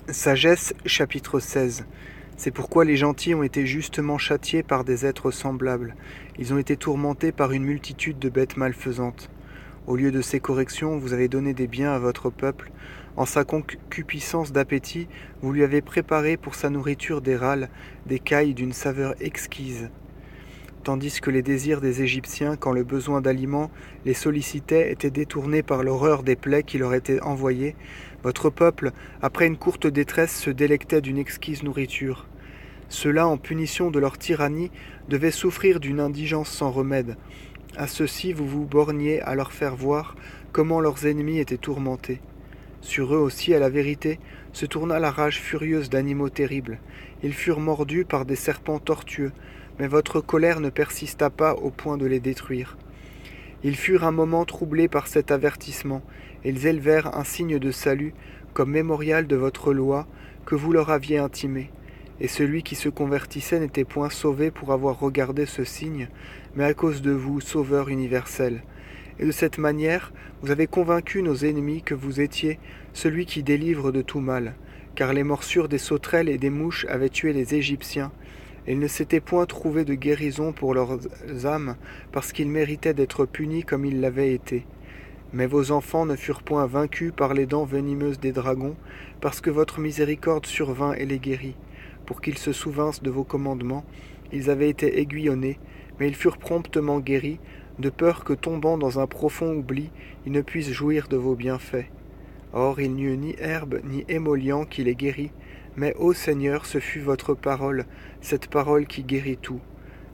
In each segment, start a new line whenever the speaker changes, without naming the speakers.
Sagesse, chapitre 16. C'est pourquoi les gentils ont été justement châtiés par des êtres semblables. Ils ont été tourmentés par une multitude de bêtes malfaisantes. Au lieu de ces corrections, vous avez donné des biens à votre peuple. En sa concupiscence d'appétit, vous lui avez préparé pour sa nourriture des râles, des cailles d'une saveur exquise. Tandis que les désirs des Égyptiens, quand le besoin d'aliments les sollicitait, étaient détournés par l'horreur des plaies qui leur étaient envoyées, votre peuple, après une courte détresse, se délectait d'une exquise nourriture. Ceux-là, en punition de leur tyrannie, devaient souffrir d'une indigence sans remède. À ceux-ci, vous vous borniez à leur faire voir comment leurs ennemis étaient tourmentés. Sur eux aussi, à la vérité, se tourna la rage furieuse d'animaux terribles. Ils furent mordus par des serpents tortueux, mais votre colère ne persista pas au point de les détruire. Ils furent un moment troublés par cet avertissement, et ils élevèrent un signe de salut, comme mémorial de votre loi, que vous leur aviez intimé. Et celui qui se convertissait n'était point sauvé pour avoir regardé ce signe, mais à cause de vous, Sauveur universel. Et de cette manière, vous avez convaincu nos ennemis que vous étiez celui qui délivre de tout mal, car les morsures des sauterelles et des mouches avaient tué les Égyptiens, et il ne s'était point trouvé de guérison pour leurs âmes, parce qu'ils méritaient d'être punis comme ils l'avaient été. Mais vos enfants ne furent point vaincus par les dents venimeuses des dragons, parce que votre miséricorde survint et les guérit. Pour qu'ils se souvinssent de vos commandements, ils avaient été aiguillonnés, mais ils furent promptement guéris, de peur que, tombant dans un profond oubli, ils ne puissent jouir de vos bienfaits. Or il n'y eut ni herbe ni émollient qui les guérit, mais, ô Seigneur, ce fut votre parole, cette parole qui guérit tout.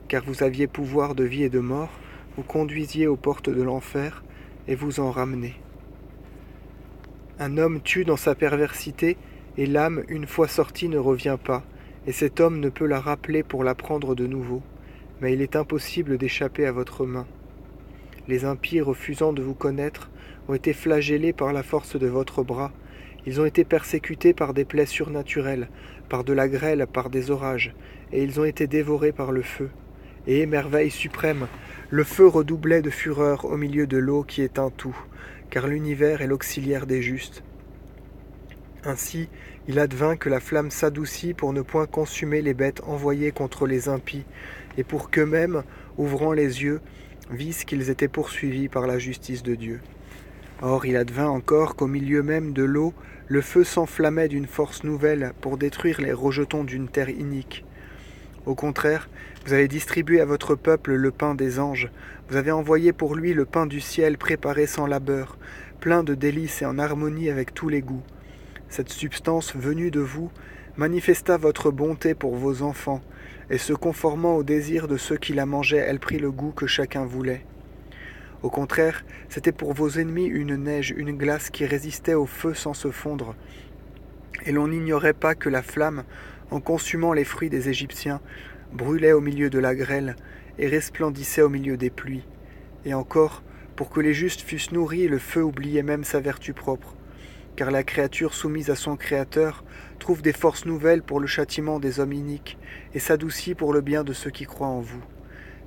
Car vous aviez pouvoir de vie et de mort, vous conduisiez aux portes de l'enfer, et vous en ramenez. Un homme tue dans sa perversité, et l'âme, une fois sortie, ne revient pas, et cet homme ne peut la rappeler pour la prendre de nouveau, mais il est impossible d'échapper à votre main. Les impies, refusant de vous connaître, ont été flagellés par la force de votre bras. Ils ont été persécutés par des plaies surnaturelles, par de la grêle, par des orages, et ils ont été dévorés par le feu. Et, merveille suprême, le feu redoublait de fureur au milieu de l'eau qui éteint tout, car l'univers est l'auxiliaire des justes. Ainsi, il advint que la flamme s'adoucit pour ne point consumer les bêtes envoyées contre les impies, et pour qu'eux-mêmes, ouvrant les yeux, vissent qu'ils étaient poursuivis par la justice de Dieu. Or il advint encore qu'au milieu même de l'eau, le feu s'enflammait d'une force nouvelle pour détruire les rejetons d'une terre inique. Au contraire, vous avez distribué à votre peuple le pain des anges, vous avez envoyé pour lui le pain du ciel préparé sans labeur, plein de délices et en harmonie avec tous les goûts. Cette substance venue de vous manifesta votre bonté pour vos enfants, et se conformant au désir de ceux qui la mangeaient, elle prit le goût que chacun voulait. Au contraire, c'était pour vos ennemis une neige, une glace qui résistait au feu sans se fondre. Et l'on n'ignorait pas que la flamme, en consumant les fruits des Égyptiens, brûlait au milieu de la grêle et resplendissait au milieu des pluies. Et encore, pour que les justes fussent nourris, le feu oubliait même sa vertu propre. Car la créature soumise à son Créateur trouve des forces nouvelles pour le châtiment des hommes iniques et s'adoucit pour le bien de ceux qui croient en vous.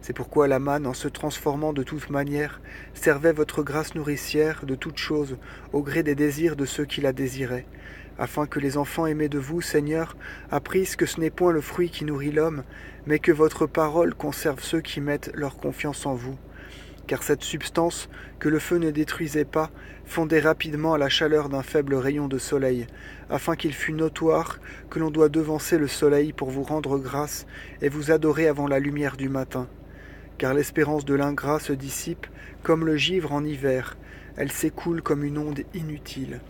C'est pourquoi la manne, en se transformant de toute manière, servait votre grâce nourricière de toutes choses, au gré des désirs de ceux qui la désiraient, afin que les enfants aimés de vous, Seigneur, apprissent que ce n'est point le fruit qui nourrit l'homme, mais que votre parole conserve ceux qui mettent leur confiance en vous. Car cette substance, que le feu ne détruisait pas, fondait rapidement à la chaleur d'un faible rayon de soleil, afin qu'il fût notoire que l'on doit devancer le soleil pour vous rendre grâce et vous adorer avant la lumière du matin. Car l'espérance de l'ingrat se dissipe comme le givre en hiver, elle s'écoule comme une onde inutile.